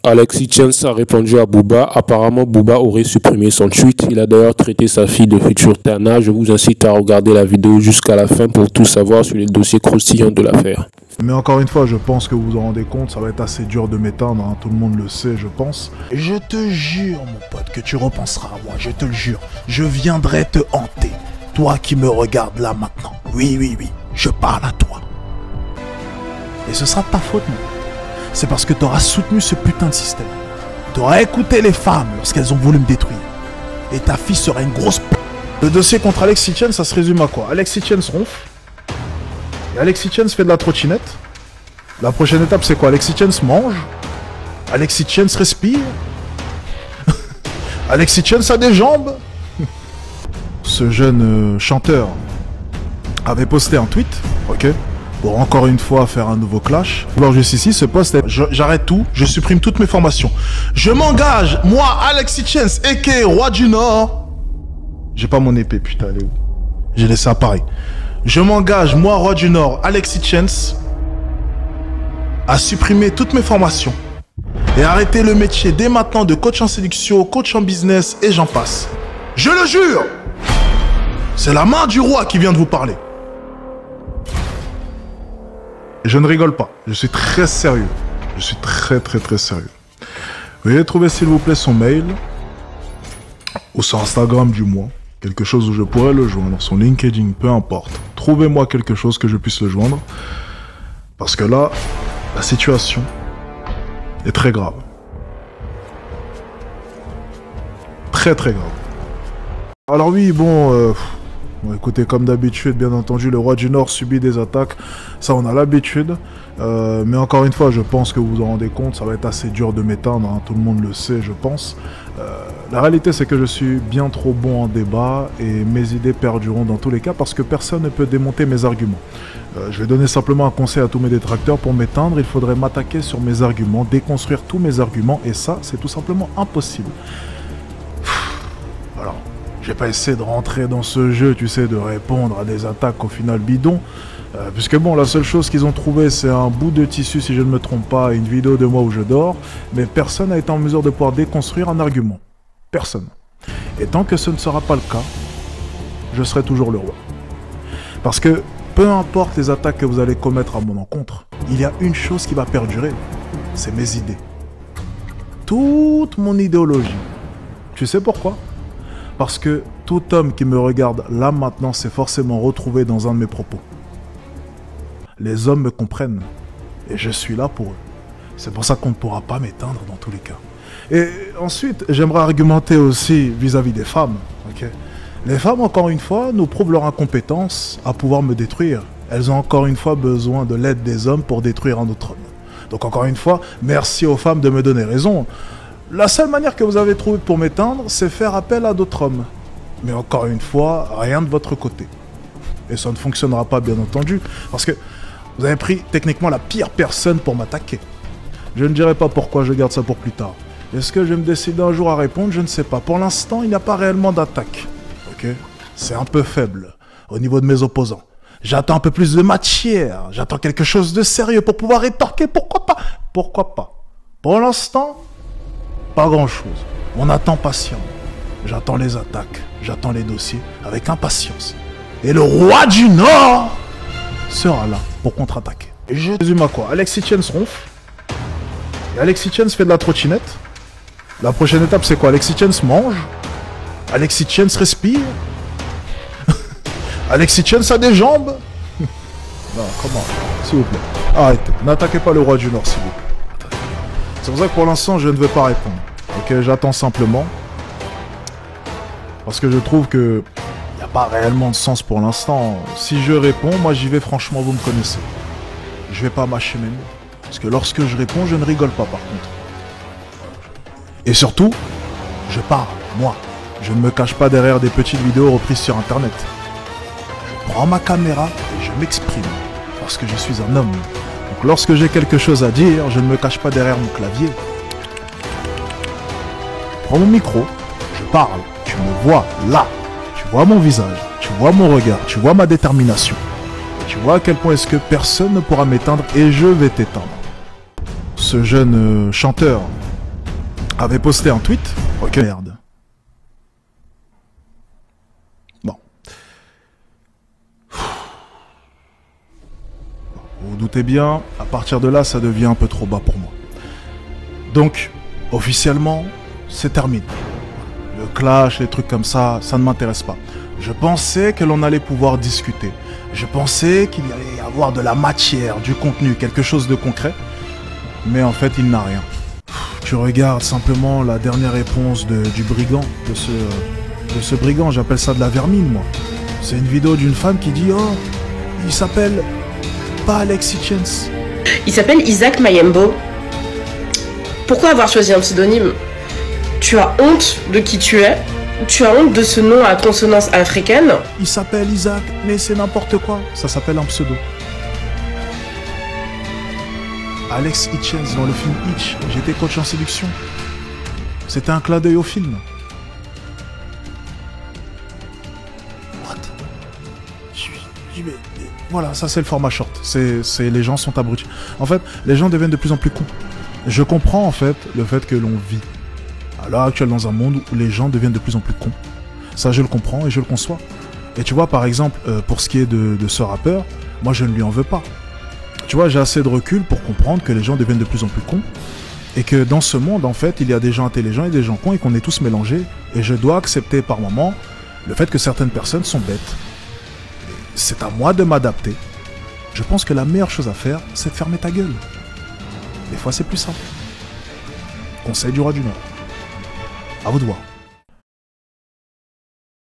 Alexis Chance a répondu à Booba. Apparemment, Booba aurait supprimé son tweet. Il a d'ailleurs traité sa fille de future Tana. Je vous incite à regarder la vidéo jusqu'à la fin pour tout savoir sur les dossiers croustillants de l'affaire. Mais encore une fois, je pense que vous vous en rendez compte, ça va être assez dur de m'éteindre, hein. Tout le monde le sait, je pense. Et je te jure, mon pote, que tu repenseras à moi, je te le jure. Je viendrai te hanter. Toi qui me regardes là maintenant. Oui, oui, oui, je parle à toi. Et ce sera de ta faute, mon pote. C'est parce que tu auras soutenu ce putain de système. Tu auras écouté les femmes lorsqu'elles ont voulu me détruire. Et ta fille sera une grosse p***. Le dossier contre Alexis Chance, ça se résume à quoi? Alexis Chance ronfle. Et Alexis Chance fait de la trottinette. La prochaine étape, c'est quoi? Alexis Chance mange. Alexis Chance respire. Alexis Chance a des jambes. Ce jeune chanteur avait posté un tweet, ok, pour encore une fois faire un nouveau clash. Alors juste ici, ce post, j'arrête tout, je supprime toutes mes formations. Je m'engage, moi, Alexis Chance, a.k.a. Roi du Nord. J'ai pas mon épée, putain, elle est où? J'ai laissé à Paris. Je m'engage, moi, Roi du Nord, Alexis Chance, à supprimer toutes mes formations et arrêter le métier dès maintenant de coach en séduction, coach en business et j'en passe. Je le jure! C'est la main du roi qui vient de vous parler. Et je ne rigole pas, je suis très sérieux. Je suis très sérieux. Veuillez trouver s'il vous plaît son mail, ou son Instagram du moins, quelque chose où je pourrais le joindre, son LinkedIn, peu importe. Trouvez-moi quelque chose que je puisse le joindre, parce que là, la situation est très grave. Très grave. Alors oui, bon, écoutez, comme d'habitude, bien entendu, le Roi du Nord subit des attaques. Ça, on a l'habitude. Mais encore une fois, je pense que vous vous en rendez compte, ça va être assez dur de m'éteindre, hein. Tout le monde le sait, je pense. La réalité, c'est que je suis bien trop bon en débat et mes idées perdureront dans tous les cas parce que personne ne peut démonter mes arguments. Je vais donner simplement un conseil à tous mes détracteurs. Pour m'éteindre, il faudrait m'attaquer sur mes arguments, déconstruire tous mes arguments et ça, c'est tout simplement impossible. Alors, je vais pas essayer de rentrer dans ce jeu, tu sais, de répondre à des attaques au final bidons. Puisque bon, la seule chose qu'ils ont trouvé, c'est un bout de tissu, si je ne me trompe pas, une vidéo de moi où je dors. Mais personne n'a été en mesure de pouvoir déconstruire un argument. Personne. Et tant que ce ne sera pas le cas, je serai toujours le roi. Parce que peu importe les attaques que vous allez commettre à mon encontre, il y a une chose qui va perdurer, c'est mes idées. Toute mon idéologie. Tu sais pourquoi ? Parce que tout homme qui me regarde là maintenant s'est forcément retrouvé dans un de mes propos. Les hommes me comprennent et je suis là pour eux. C'est pour ça qu'on ne pourra pas m'éteindre dans tous les cas. Et ensuite, j'aimerais argumenter aussi vis-à-vis des femmes. Okay. Les femmes, encore une fois, nous prouvent leur incompétence à pouvoir me détruire. Elles ont encore une fois besoin de l'aide des hommes pour détruire un autre homme. Donc encore une fois, merci aux femmes de me donner raison. La seule manière que vous avez trouvée pour m'éteindre, c'est faire appel à d'autres hommes. Mais encore une fois, rien de votre côté. Et ça ne fonctionnera pas, bien entendu, parce que vous avez pris techniquement la pire personne pour m'attaquer. Je ne dirai pas pourquoi, je garde ça pour plus tard. Est-ce que je vais me décider un jour à répondre? Je ne sais pas. Pour l'instant, il n'y a pas réellement d'attaque. Ok? C'est un peu faible au niveau de mes opposants. J'attends un peu plus de matière. J'attends quelque chose de sérieux pour pouvoir rétorquer. Pourquoi pas? Pourquoi pas? Pour l'instant, pas grand-chose. On attend patiemment. J'attends les attaques. J'attends les dossiers avec impatience. Et le roi du Nord sera là pour contre-attaquer. Et je résume à quoi? Alexis Chance ronfle. Et Alexis Chance fait de la trottinette. La prochaine étape, c'est quoi? Alexis Chance mange. Alexis Chance respire. Alexis Chance a des jambes. Non, comment? S'il vous plaît. Arrêtez. N'attaquez pas le roi du Nord, s'il vous plaît. C'est pour ça que pour l'instant, je ne veux pas répondre. Ok, j'attends simplement. Parce que je trouve que il n'y a pas réellement de sens pour l'instant. Si je réponds, moi j'y vais franchement, vous me connaissez. Je vais pas mâcher mes mots. Parce que lorsque je réponds, je ne rigole pas par contre. Et surtout, je parle, moi. Je ne me cache pas derrière des petites vidéos reprises sur internet. Je prends ma caméra et je m'exprime. Parce que je suis un homme. Donc lorsque j'ai quelque chose à dire, je ne me cache pas derrière mon clavier. Je prends mon micro, je parle. Tu me vois là. Tu vois mon visage. Tu vois mon regard. Tu vois ma détermination. Et tu vois à quel point est-ce que personne ne pourra m'éteindre et je vais t'éteindre. Ce jeune chanteur avait posté un tweet. Ok, merde. Bon. Vous vous doutez bien, à partir de là, ça devient un peu trop bas pour moi. Donc, officiellement, c'est terminé. Le clash, les trucs comme ça ne m'intéresse pas. Je pensais que l'on allait pouvoir discuter. Je pensais qu'il y allait y avoir de la matière, du contenu, quelque chose de concret. Mais en fait, il n'a rien. Tu regardes simplement la dernière réponse du brigand, de ce brigand, j'appelle ça de la vermine, moi. C'est une vidéo d'une femme qui dit « Oh, il s'appelle pas Alex Hitchens. Il s'appelle Isaac Mayembo. Pourquoi avoir choisi un pseudonyme? Tu as honte de qui tu es? Tu as honte de ce nom à consonance africaine? Il s'appelle Isaac, mais c'est n'importe quoi. Ça s'appelle un pseudo. Alex Hitchens dans le film Hitch, j'étais coach en séduction. C'était un clin d'œil au film. What? Voilà, ça c'est le format short. Les gens sont abrutis. En fait, les gens deviennent de plus en plus cons. Je comprends en fait le fait que l'on vit à l'heure actuelle dans un monde où les gens deviennent de plus en plus cons. Ça je le comprends et je le conçois. Et tu vois par exemple, pour ce qui est de ce rappeur, moi je ne lui en veux pas. Tu vois, j'ai assez de recul pour comprendre que les gens deviennent de plus en plus cons. Et que dans ce monde, en fait, il y a des gens intelligents et des gens cons et qu'on est tous mélangés. Et je dois accepter par moments le fait que certaines personnes sont bêtes. C'est à moi de m'adapter. Je pense que la meilleure chose à faire, c'est de fermer ta gueule. Des fois, c'est plus simple. Conseil du roi du Nord. À vous de voir.